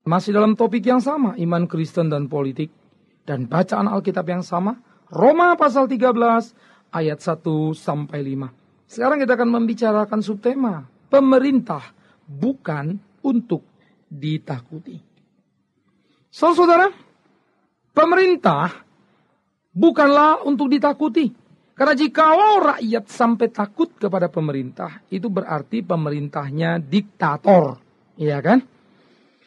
Masih dalam topik yang sama, iman Kristen dan politik. Dan bacaan Alkitab yang sama, Roma pasal 13 ayat 1-5. Sekarang kita akan membicarakan subtema, pemerintah bukan untuk ditakuti. Saudara, pemerintah bukanlah untuk ditakuti. Karena jikalau rakyat sampai takut kepada pemerintah, itu berarti pemerintahnya diktator. Iya kan?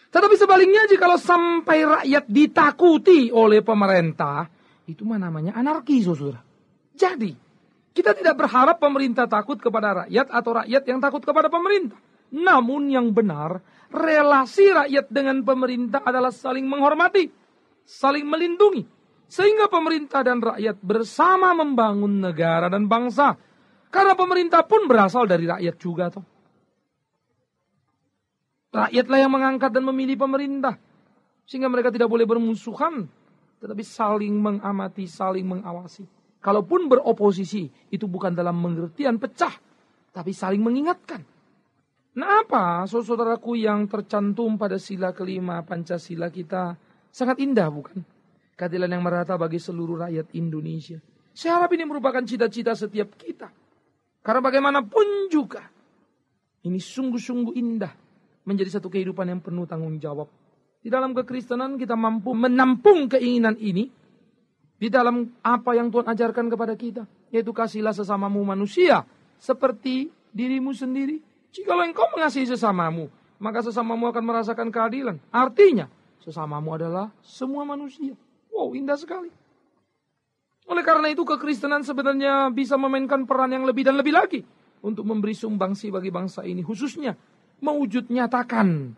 Tetapi sebaliknya jikalau sampai rakyat ditakuti oleh pemerintah, itu namanya anarki, saudara. Jadi, kita tidak berharap pemerintah takut kepada rakyat atau rakyat yang takut kepada pemerintah. Namun yang benar, relasi rakyat dengan pemerintah adalah saling menghormati, saling melindungi. Sehingga pemerintah dan rakyat bersama membangun negara dan bangsa. Karena pemerintah pun berasal dari rakyat juga, toh. Rakyatlah yang mengangkat dan memilih pemerintah. Sehingga mereka tidak boleh bermusuhan. Tetapi saling mengamati, saling mengawasi. Kalaupun beroposisi, itu bukan dalam pengertian pecah. Tapi saling mengingatkan. Nah apa, saudaraku, yang tercantum pada sila kelima Pancasila kita sangat indah, bukan? Keadilan yang merata bagi seluruh rakyat Indonesia. Saya harap ini merupakan cita-cita setiap kita. Karena bagaimanapun juga, ini sungguh-sungguh indah. Menjadi satu kehidupan yang penuh tanggung jawab. Di dalam kekristenan kita mampu menampung keinginan ini. Di dalam apa yang Tuhan ajarkan kepada kita. Yaitu kasihlah sesamamu manusia. Seperti dirimu sendiri. Jikalau engkau mengasihi sesamamu. Maka sesamamu akan merasakan keadilan. Artinya sesamamu adalah semua manusia. Wow, indah sekali. Oleh karena itu kekristenan sebenarnya bisa memainkan peran yang lebih dan lebih lagi. Untuk memberi sumbangsi bagi bangsa ini. Khususnya mewujud nyatakan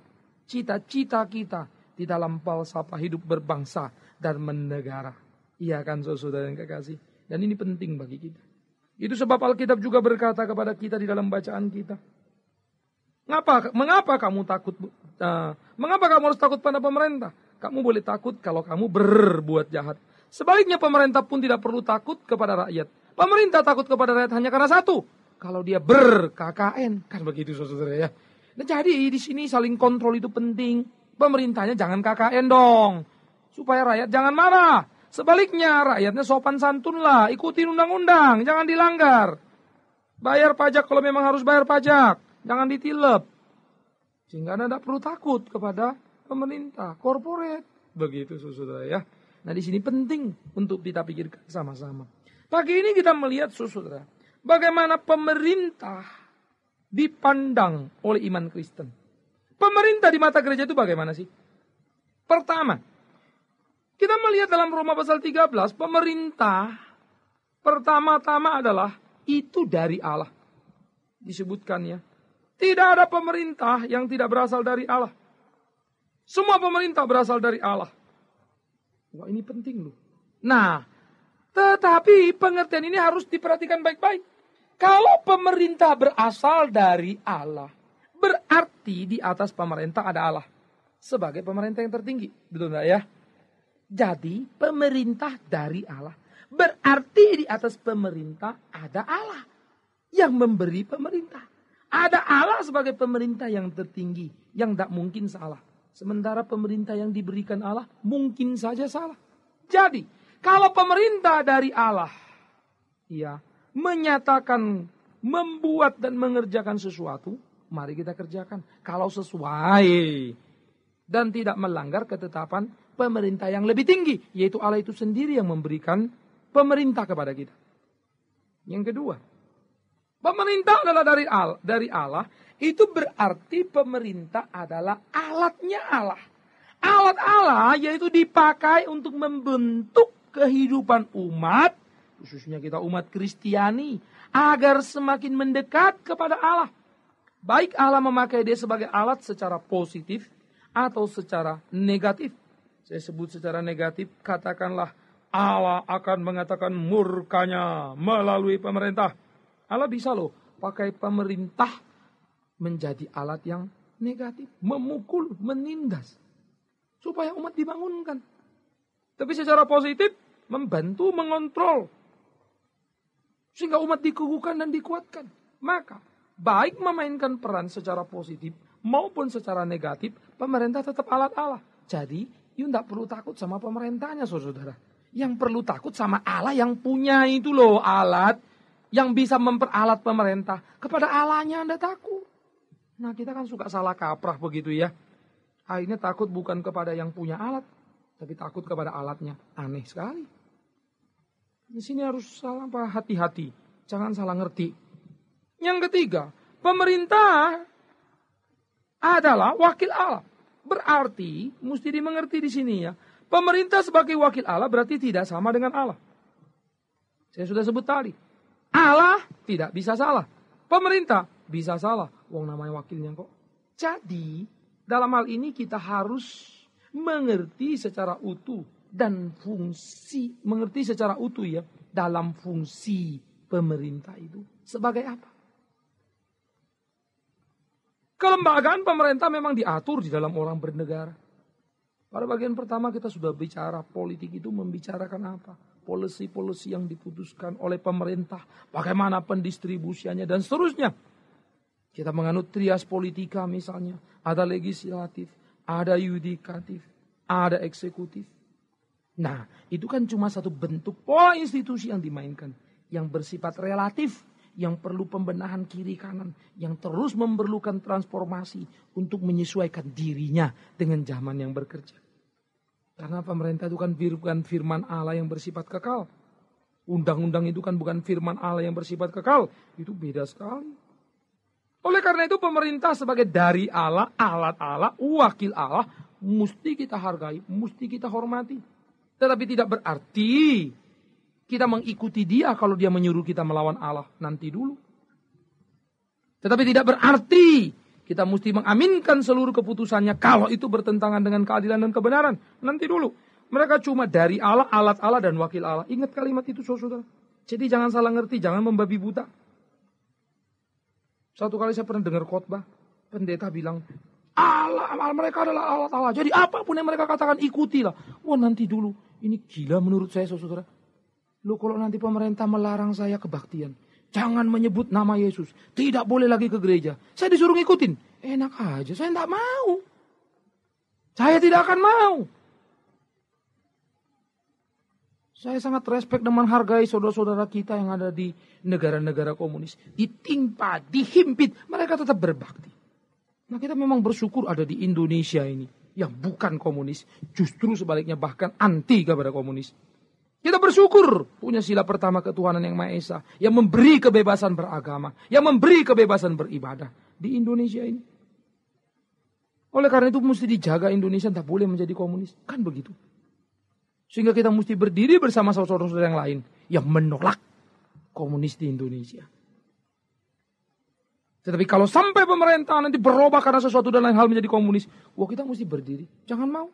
cita-cita kita di dalam falsafah hidup berbangsa dan bernegara. Iya kan saudara yang kekasih. Dan ini penting bagi kita. Itu sebab Alkitab juga berkata kepada kita di dalam bacaan kita. Mengapa kamu takut? Mengapa kamu harus takut pada pemerintah? Kamu boleh takut kalau kamu berbuat jahat. Sebaliknya pemerintah pun tidak perlu takut kepada rakyat. Pemerintah takut kepada rakyat hanya karena satu. Kalau dia ber-KKN. Kan begitu saudara ya. Nah, jadi di sini saling kontrol itu penting. Pemerintahnya jangan KKN dong. Supaya rakyat jangan marah. Sebaliknya rakyatnya sopan santun lah. Ikutin undang-undang. Jangan dilanggar. Bayar pajak kalau memang harus bayar pajak. Jangan ditilep. Sehingga Anda tidak perlu takut kepada pemerintah. Korporat. Begitu saudara ya. Nah di sini penting untuk kita pikirkan sama-sama. Pagi ini kita melihat saudara. Bagaimana pemerintah dipandang oleh iman Kristen. Pemerintah di mata gereja itu bagaimana sih? Pertama, kita melihat dalam Roma pasal 13, pemerintah pertama-tama adalah itu dari Allah. Disebutkan ya. Tidak ada pemerintah yang tidak berasal dari Allah. Semua pemerintah berasal dari Allah. Wah ini penting loh. Nah, tetapi pengertian ini harus diperhatikan baik-baik. Kalau pemerintah berasal dari Allah, berarti di atas pemerintah ada Allah. Sebagai pemerintah yang tertinggi. Betul enggak ya? Jadi pemerintah dari Allah. Berarti di atas pemerintah ada Allah. Yang memberi pemerintah. Ada Allah sebagai pemerintah yang tertinggi. Yang tidak mungkin salah. Sementara pemerintah yang diberikan Allah mungkin saja salah. Jadi kalau pemerintah dari Allah. Ya. Menyatakan, membuat dan mengerjakan sesuatu, mari kita kerjakan. Kalau sesuai dan tidak melanggar ketetapan pemerintah yang lebih tinggi, yaitu Allah itu sendiri yang memberikan pemerintah kepada kita. Yang kedua, pemerintah adalah dari Allah, itu berarti pemerintah adalah alatnya Allah. Alat Allah yaitu dipakai untuk membentuk kehidupan umat, khususnya kita umat Kristiani, agar semakin mendekat kepada Allah. Baik Allah memakai dia sebagai alat secara positif atau secara negatif. Saya sebut secara negatif, katakanlah Allah akan mengatakan murkanya melalui pemerintah. Allah bisa loh pakai pemerintah menjadi alat yang negatif. Memukul, menindas. Supaya umat dibangunkan. Tapi secara positif, membantu, mengontrol. Sehingga umat dikukuhkan dan dikuatkan. Maka, baik memainkan peran secara positif maupun secara negatif, pemerintah tetap alat Allah. Jadi, you tidak perlu takut sama pemerintahnya, saudara. Yang perlu takut sama Allah yang punya itu loh, alat yang bisa memperalat pemerintah. Kepada Allahnya Anda takut. Nah, kita kan suka salah kaprah begitu ya. Akhirnya takut bukan kepada yang punya alat, tapi takut kepada alatnya. Aneh sekali. Di sini harus hati-hati. Jangan salah ngerti. Yang ketiga, pemerintah adalah wakil Allah. Berarti, mesti dimengerti di sini ya. Pemerintah sebagai wakil Allah berarti tidak sama dengan Allah. Saya sudah sebut tadi. Allah tidak bisa salah. Pemerintah bisa salah. Wong namanya wakilnya kok. Jadi, dalam hal ini kita harus mengerti secara utuh dan fungsi. Mengerti secara utuh ya. Dalam fungsi pemerintah itu sebagai apa? Kelembagaan pemerintah memang diatur di dalam orang bernegara. Pada bagian pertama kita sudah bicara politik itu membicarakan apa? Polisi-polisi yang diputuskan oleh pemerintah. Bagaimana pendistribusiannya dan seterusnya. Kita menganut trias politika misalnya. Ada legislatif, ada yudikatif, ada eksekutif. Nah, itu kan cuma satu bentuk pola institusi yang dimainkan. Yang bersifat relatif. Yang perlu pembenahan kiri kanan, yang terus memerlukan transformasi untuk menyesuaikan dirinya dengan zaman yang bekerja. Karena pemerintah itu kan bukan firman Allah yang bersifat kekal. Undang-undang itu kan bukan firman Allah yang bersifat kekal. Itu beda sekali. Oleh karena itu pemerintah sebagai dari Allah, alat Allah, wakil Allah, mesti kita hargai, mesti kita hormati. Tetapi tidak berarti kita mengikuti dia kalau dia menyuruh kita melawan Allah. Nanti dulu. Tetapi tidak berarti kita mesti mengaminkan seluruh keputusannya kalau itu bertentangan dengan keadilan dan kebenaran. Nanti dulu. Mereka cuma dari Allah, alat Allah, dan wakil Allah. Ingat kalimat itu saudara. Jadi jangan salah ngerti, jangan membabi buta. Satu kali saya pernah dengar khotbah. Pendeta bilang, Allah mereka adalah alat Allah. Jadi apapun yang mereka katakan ikutilah. Wah nanti dulu. Ini gila menurut saya saudara. Loh kalau nanti pemerintah melarang saya kebaktian. Jangan menyebut nama Yesus. Tidak boleh lagi ke gereja. Saya disuruh ngikutin. Enak aja, saya tidak mau. Saya tidak akan mau. Saya sangat respect dan menghargai saudara-saudara kita yang ada di negara-negara komunis. Ditimpa, dihimpit, mereka tetap berbakti. Nah kita memang bersyukur ada di Indonesia ini. Yang bukan komunis. Justru sebaliknya bahkan anti kepada komunis. Kita bersyukur punya sila pertama ketuhanan yang Maha Esa. Yang memberi kebebasan beragama. Yang memberi kebebasan beribadah. Di Indonesia ini. Oleh karena itu mesti dijaga Indonesia. Tak boleh menjadi komunis. Kan begitu. Sehingga kita mesti berdiri bersama saudara-saudara yang lain. Yang menolak komunis di Indonesia. Tetapi kalau sampai pemerintah nanti berubah karena sesuatu dan lain hal menjadi komunis. Wah kita mesti berdiri. Jangan mau.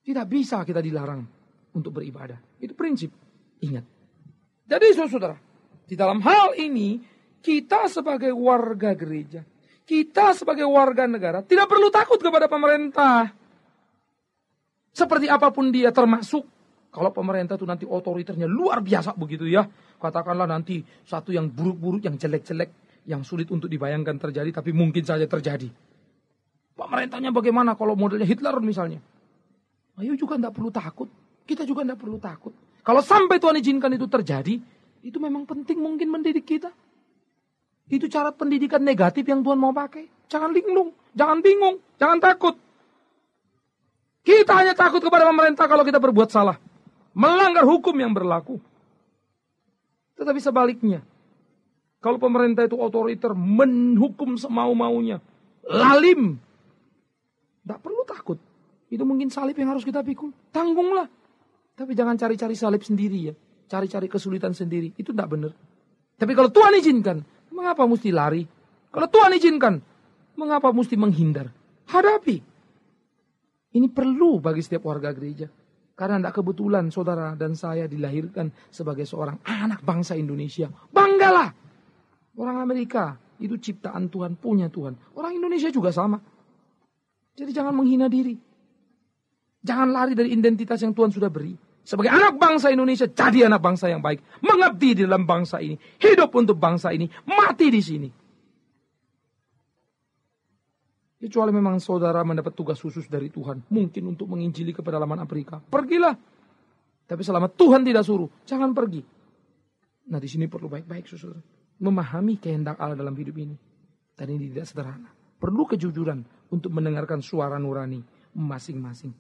Tidak bisa kita dilarang untuk beribadah. Itu prinsip. Ingat. Jadi saudara, di dalam hal ini, kita sebagai warga gereja, kita sebagai warga negara, tidak perlu takut kepada pemerintah. Seperti apapun dia termasuk, kalau pemerintah itu nanti otoriternya luar biasa begitu ya. Katakanlah nanti satu yang buruk-buruk, yang jelek-jelek, yang sulit untuk dibayangkan terjadi, tapi mungkin saja terjadi. Pemerintahnya bagaimana kalau modelnya Hitler misalnya? Ayo juga tidak perlu takut. Kita juga tidak perlu takut. Kalau sampai Tuhan izinkan itu terjadi, itu memang penting mungkin mendidik kita. Itu cara pendidikan negatif yang Tuhan mau pakai. Jangan linglung, jangan bingung, jangan takut. Kita hanya takut kepada pemerintah kalau kita berbuat salah. Melanggar hukum yang berlaku. Tetapi sebaliknya, kalau pemerintah itu otoriter, menghukum semau-maunya, lalim, tidak perlu takut. Itu mungkin salib yang harus kita pikul. Tanggunglah. Tapi jangan cari-cari salib sendiri ya. Cari-cari kesulitan sendiri. Itu tidak benar. Tapi kalau Tuhan izinkan, mengapa mesti lari? Kalau Tuhan izinkan, mengapa mesti menghindar? Hadapi. Ini perlu bagi setiap warga gereja. Karena tidak kebetulan saudara dan saya dilahirkan sebagai seorang anak bangsa Indonesia. Banggalah. Orang Amerika itu ciptaan Tuhan, punya Tuhan. Orang Indonesia juga sama. Jadi jangan menghina diri. Jangan lari dari identitas yang Tuhan sudah beri. Sebagai anak bangsa Indonesia, jadi anak bangsa yang baik. Mengabdi di dalam bangsa ini. Hidup untuk bangsa ini. Mati di sini. Kecuali memang saudara mendapat tugas khusus dari Tuhan. Mungkin untuk menginjili ke pedalaman Afrika. Pergilah. Tapi selama Tuhan tidak suruh, jangan pergi. Nah di sini perlu baik-baik saudara. Memahami kehendak Allah dalam hidup ini. Dan ini tidak sederhana. Perlu kejujuran untuk mendengarkan suara nurani masing-masing.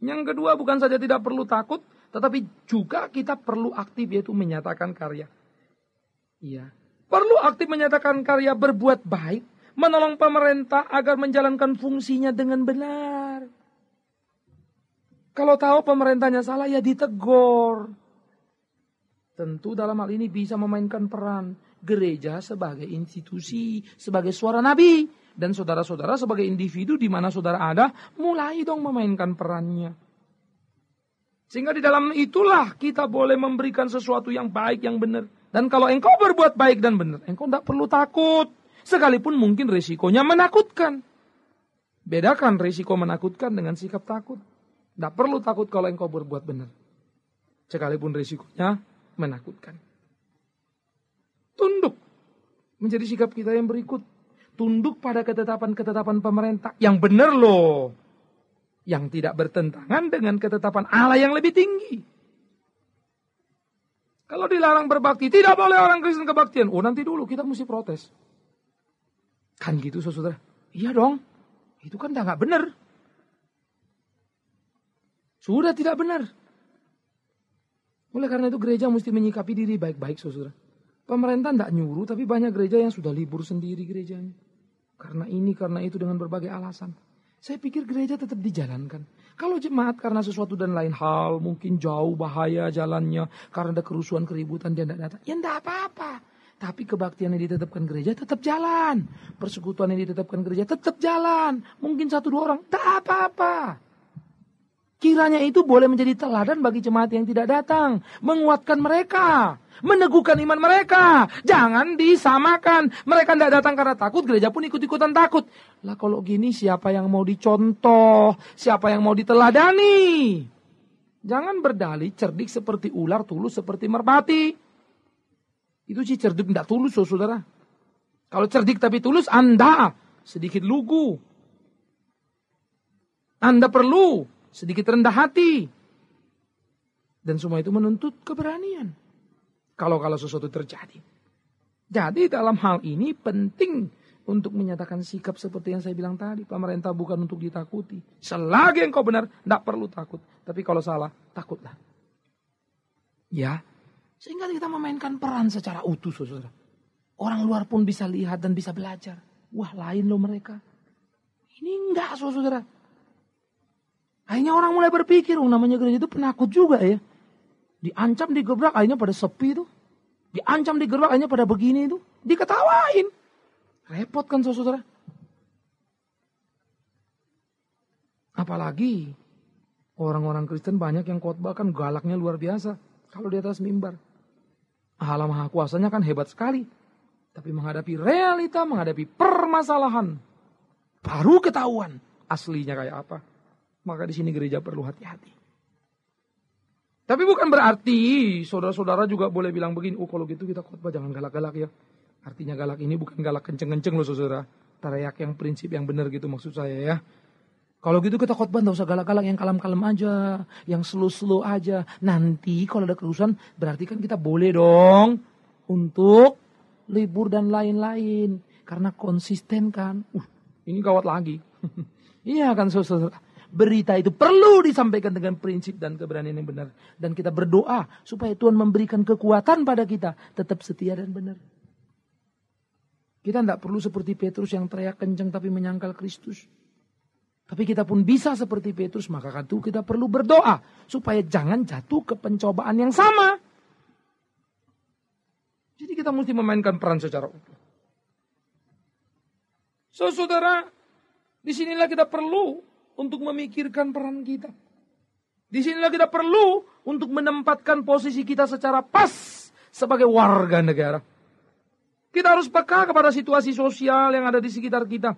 Yang kedua bukan saja tidak perlu takut, tetapi juga kita perlu aktif yaitu menyatakan karya. Iya. Perlu aktif menyatakan karya berbuat baik. Menolong pemerintah agar menjalankan fungsinya dengan benar. Kalau tahu pemerintahnya salah ya ditegur. Tentu dalam hal ini bisa memainkan peran gereja sebagai institusi, sebagai suara nabi. Dan saudara-saudara sebagai individu di mana saudara ada, mulai dong memainkan perannya. Sehingga di dalam itulah kita boleh memberikan sesuatu yang baik, yang benar. Dan kalau engkau berbuat baik dan benar, engkau tidak perlu takut. Sekalipun mungkin risikonya menakutkan. Bedakan risiko menakutkan dengan sikap takut. Tidak perlu takut kalau engkau berbuat benar. Sekalipun risikonya menakutkan. Tunduk menjadi sikap kita yang berikut. Tunduk pada ketetapan-ketetapan pemerintah yang benar loh. Yang tidak bertentangan dengan ketetapan Allah yang lebih tinggi. Kalau dilarang berbakti, tidak boleh orang Kristen kebaktian. Oh nanti dulu kita mesti protes. Kan gitu saudara. Iya dong. Itu kan gak benar. Sudah tidak benar. Oleh karena itu gereja mesti menyikapi diri baik-baik saudara. Pemerintah tidak nyuruh tapi banyak gereja yang sudah libur sendiri gerejanya. Karena ini, karena itu dengan berbagai alasan. Saya pikir gereja tetap dijalankan. Kalau jemaat karena sesuatu dan lain hal, mungkin jauh bahaya jalannya, karena ada kerusuhan, keributan, dia tidak datang. Ya tidak apa-apa. Tapi kebaktian yang ditetapkan gereja tetap jalan. Persekutuan yang ditetapkan gereja tetap jalan. Mungkin 1-2 orang, tak apa-apa. Kiranya itu boleh menjadi teladan bagi jemaat yang tidak datang. Menguatkan mereka. Meneguhkan iman mereka. Jangan disamakan. Mereka tidak datang karena takut, gereja pun ikut-ikutan takut. Lah kalau gini siapa yang mau dicontoh? Siapa yang mau diteladani? Jangan berdalih cerdik seperti ular, tulus seperti merpati. Itu sih cerdik tidak tulus saudara. Kalau cerdik tapi tulus, Anda sedikit lugu. Anda perlu sedikit rendah hati. Dan semua itu menuntut keberanian. Kalau sesuatu terjadi. Jadi dalam hal ini penting untuk menyatakan sikap seperti yang saya bilang tadi. Pemerintah bukan untuk ditakuti. Selagi engkau benar, tidak perlu takut. Tapi kalau salah, takutlah. Ya. Sehingga kita memainkan peran secara utuh, saudara. Orang luar pun bisa lihat dan bisa belajar. Wah, lain loh mereka. Ini enggak, saudara. Akhirnya orang mulai berpikir, namanya gereja itu penakut juga ya. Diancam, digebrak, akhirnya pada sepi itu. Diancam, digebrak, akhirnya pada begini itu. Diketawain. Repot kan, saudara. Apalagi orang-orang Kristen banyak yang khotbah kan galaknya luar biasa. Kalau di atas mimbar. Allah Maha Kuasanya kan hebat sekali. Tapi menghadapi realita, menghadapi permasalahan. Baru ketahuan aslinya kayak apa. Maka di sini gereja perlu hati-hati. Tapi bukan berarti saudara-saudara juga boleh bilang begini. Oh kalau gitu kita khotbah jangan galak-galak ya. Artinya galak ini bukan galak kenceng-kenceng loh saudara. Teriak yang prinsip yang benar gitu maksud saya ya. Kalau gitu kita khotbah gak usah galak-galak, yang kalem-kalem aja, yang slow-slow aja. Nanti kalau ada kerusuhan berarti kan kita boleh dong untuk libur dan lain-lain. Karena konsisten kan. Ini gawat lagi. Iya kan saudara. Berita itu perlu disampaikan dengan prinsip dan keberanian yang benar. Dan kita berdoa supaya Tuhan memberikan kekuatan pada kita. Tetap setia dan benar. Kita tidak perlu seperti Petrus yang teriak kencang tapi menyangkal Kristus. Tapi kita pun bisa seperti Petrus, maka itu kita perlu berdoa supaya jangan jatuh ke pencobaan yang sama. Jadi kita mesti memainkan peran secara utuh. Saudara, disinilah kita perlu untuk memikirkan peran kita. Disinilah kita perlu untuk menempatkan posisi kita secara pas sebagai warga negara. Kita harus peka kepada situasi sosial yang ada di sekitar kita.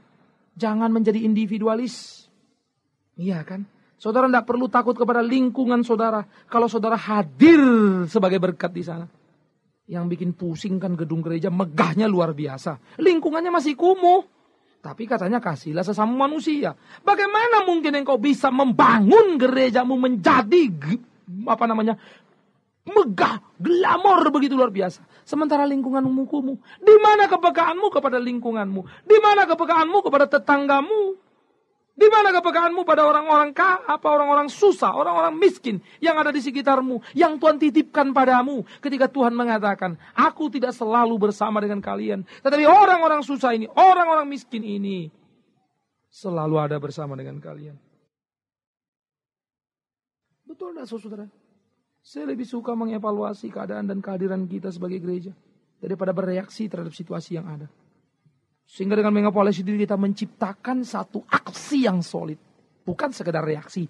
Jangan menjadi individualis. Iya kan? Saudara tidak perlu takut kepada lingkungan saudara. Kalau saudara hadir sebagai berkat di sana. Yang bikin pusing kan gedung gereja megahnya luar biasa. Lingkungannya masih kumuh. Tapi katanya kasihlah sesama manusia. Bagaimana mungkin engkau bisa membangun gerejamu menjadi megah, glamor begitu luar biasa. Sementara lingkunganmu kumuh. Di mana kepekaanmu kepada lingkunganmu? Di mana kepekaanmu kepada tetanggamu? Di mana kepekaanmu pada orang-orang orang-orang susah, orang-orang miskin yang ada di sekitarmu, yang Tuhan titipkan padamu ketika Tuhan mengatakan, aku tidak selalu bersama dengan kalian, tetapi orang-orang susah ini, orang-orang miskin ini selalu ada bersama dengan kalian. Betul tidak saudara? Saya lebih suka mengevaluasi keadaan dan kehadiran kita sebagai gereja daripada bereaksi terhadap situasi yang ada. Sehingga dengan mengevaluasi diri kita menciptakan satu aksi yang solid. Bukan sekedar reaksi.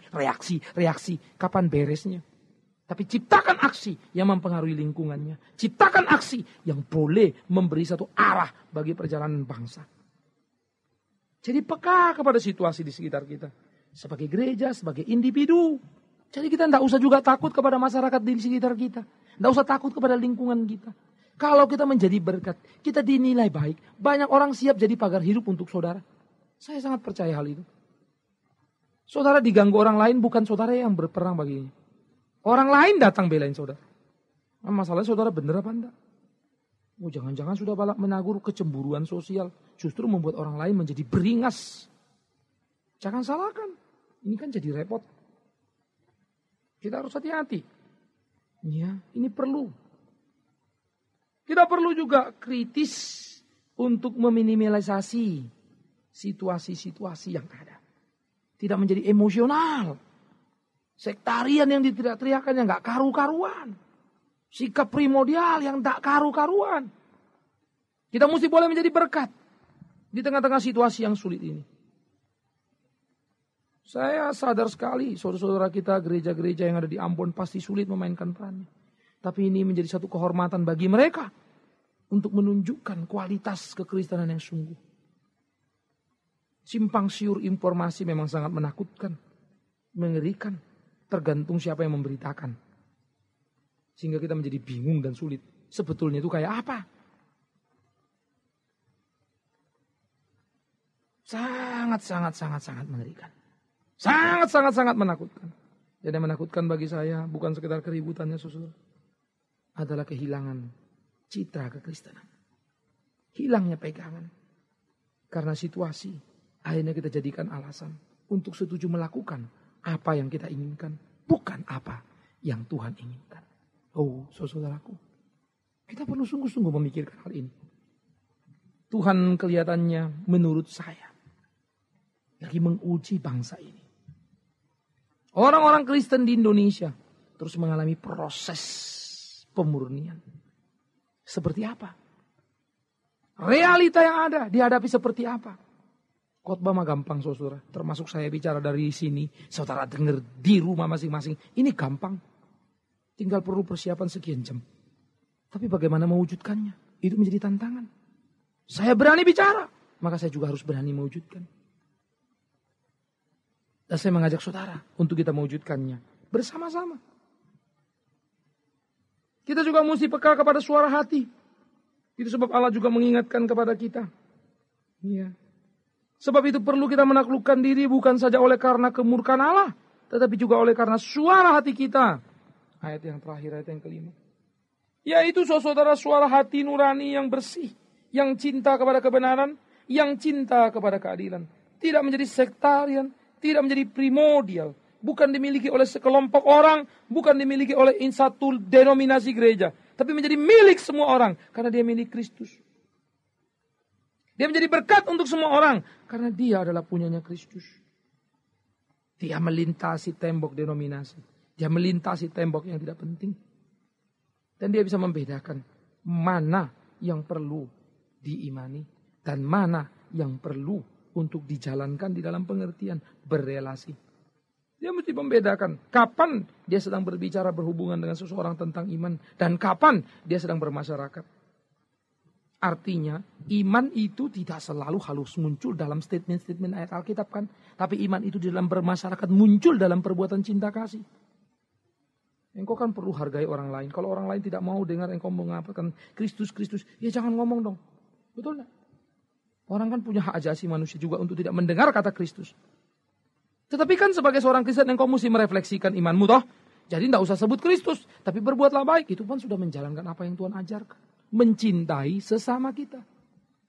Kapan beresnya? Tapi ciptakan aksi yang mempengaruhi lingkungannya. Ciptakan aksi yang boleh memberi satu arah bagi perjalanan bangsa. Jadi peka kepada situasi di sekitar kita. Sebagai gereja, sebagai individu. Jadi kita tidak usah juga takut kepada masyarakat di sekitar kita. Tidak usah takut kepada lingkungan kita. Kalau kita menjadi berkat, kita dinilai baik. Banyak orang siap jadi pagar hidup untuk saudara. Saya sangat percaya hal itu. Saudara diganggu orang lain bukan saudara yang berperang baginya. Orang lain datang belain saudara. Nah, masalahnya saudara benar apa enggak? Oh, jangan-jangan sudah balak menagur kecemburuan sosial. Justru membuat orang lain menjadi beringas. Jangan salahkan. Ini kan jadi repot. Kita harus hati-hati. Ya, ini perlu. Kita perlu juga kritis untuk meminimalisasi situasi-situasi yang ada. Tidak menjadi emosional. Sektarian yang diteriak-teriakan yang gak karu-karuan. Sikap primordial yang tak karu-karuan. Kita mesti boleh menjadi berkat di tengah-tengah situasi yang sulit ini. Saya sadar sekali saudara-saudara kita gereja-gereja yang ada di Ambon pasti sulit memainkan perannya. Tapi ini menjadi satu kehormatan bagi mereka untuk menunjukkan kualitas kekristenan yang sungguh. Simpang siur informasi memang sangat menakutkan, mengerikan, tergantung siapa yang memberitakan. Sehingga kita menjadi bingung dan sulit. Sebetulnya itu kayak apa? Sangat mengerikan. Sangat menakutkan. Dan yang menakutkan bagi saya bukan sekedar keributannya saudara. Adalah kehilangan citra kekristenan. Hilangnya pegangan. Karena situasi akhirnya kita jadikan alasan untuk setuju melakukan apa yang kita inginkan. Bukan apa yang Tuhan inginkan. Oh saudaraku. Kita perlu sungguh-sungguh memikirkan hal ini. Tuhan kelihatannya menurut saya lagi menguji bangsa ini. Orang-orang Kristen di Indonesia terus mengalami proses pemurnian. Seperti apa? Realita yang ada dihadapi seperti apa? Khotbah mah gampang saudara. Termasuk saya bicara dari sini. Saudara dengar di rumah masing-masing. Ini gampang. Tinggal perlu persiapan sekian jam. Tapi bagaimana mewujudkannya? Itu menjadi tantangan. Saya berani bicara. Maka saya juga harus berani mewujudkan. Dan saya mengajak saudara untuk kita mewujudkannya. Bersama-sama. Kita juga mesti peka kepada suara hati. Itu sebab Allah juga mengingatkan kepada kita. Ya. Sebab itu perlu kita menaklukkan diri bukan saja oleh karena kemurkaan Allah. Tetapi juga oleh karena suara hati kita. Ayat yang terakhir, ayat yang kelima. Yaitu saudara suara hati nurani yang bersih. Yang cinta kepada kebenaran. Yang cinta kepada keadilan. Tidak menjadi sektarian. Tidak menjadi primordial. Bukan dimiliki oleh sekelompok orang. Bukan dimiliki oleh satu denominasi gereja. Tapi menjadi milik semua orang. Karena dia milik Kristus. Dia menjadi berkat untuk semua orang. Karena dia adalah punyanya Kristus. Dia melintasi tembok denominasi. Dia melintasi tembok yang tidak penting. Dan dia bisa membedakan mana yang perlu diimani. Dan mana yang perlu untuk dijalankan di dalam pengertian berelasi. Dia mesti membedakan kapan dia sedang berbicara berhubungan dengan seseorang tentang iman. Dan kapan dia sedang bermasyarakat. Artinya iman itu tidak selalu halus muncul dalam statement-statement ayat Alkitab kan. Tapi iman itu di dalam bermasyarakat muncul dalam perbuatan cinta kasih. Engkau kan perlu hargai orang lain. Kalau orang lain tidak mau dengar engkau mengatakan Kristus, Kristus. Ya jangan ngomong dong. Betul gak? Orang kan punya hak asasi manusia juga untuk tidak mendengar kata Kristus. Tetapi kan sebagai seorang Kristen yang kau mesti merefleksikan imanmu toh. Jadi tidak usah sebut Kristus. Tapi berbuatlah baik. Itu pun sudah menjalankan apa yang Tuhan ajarkan. Mencintai sesama kita.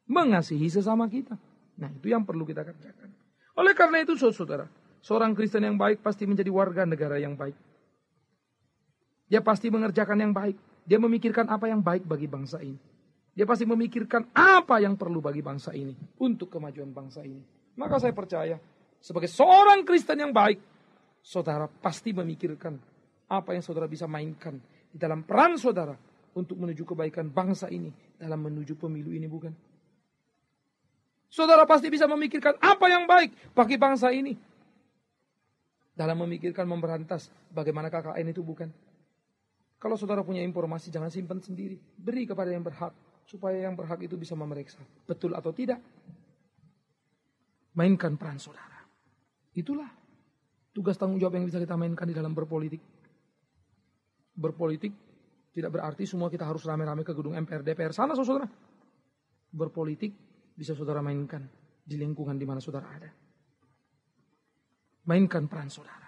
Mengasihi sesama kita. Nah itu yang perlu kita kerjakan. Oleh karena itu saudara. Seorang Kristen yang baik pasti menjadi warga negara yang baik. Dia pasti mengerjakan yang baik. Dia memikirkan apa yang baik bagi bangsa ini. Dia pasti memikirkan apa yang perlu bagi bangsa ini. Untuk kemajuan bangsa ini. Maka saya percaya. Sebagai seorang Kristen yang baik. Saudara pasti memikirkan. Apa yang saudara bisa mainkan. Di dalam peran saudara. Untuk menuju kebaikan bangsa ini. Dalam menuju pemilu ini bukan. Saudara pasti bisa memikirkan apa yang baik bagi bangsa ini. Dalam memikirkan memberantas. Bagaimana KKN itu bukan. Kalau saudara punya informasi jangan simpan sendiri. Beri kepada yang berhak. Supaya yang berhak itu bisa memeriksa. Betul atau tidak. Mainkan peran saudara. Itulah tugas tanggung jawab yang bisa kita mainkan di dalam berpolitik. Berpolitik tidak berarti semua kita harus rame-rame ke gedung MPR DPR sana saudara. Berpolitik bisa saudara mainkan di lingkungan di mana saudara ada. Mainkan peran saudara.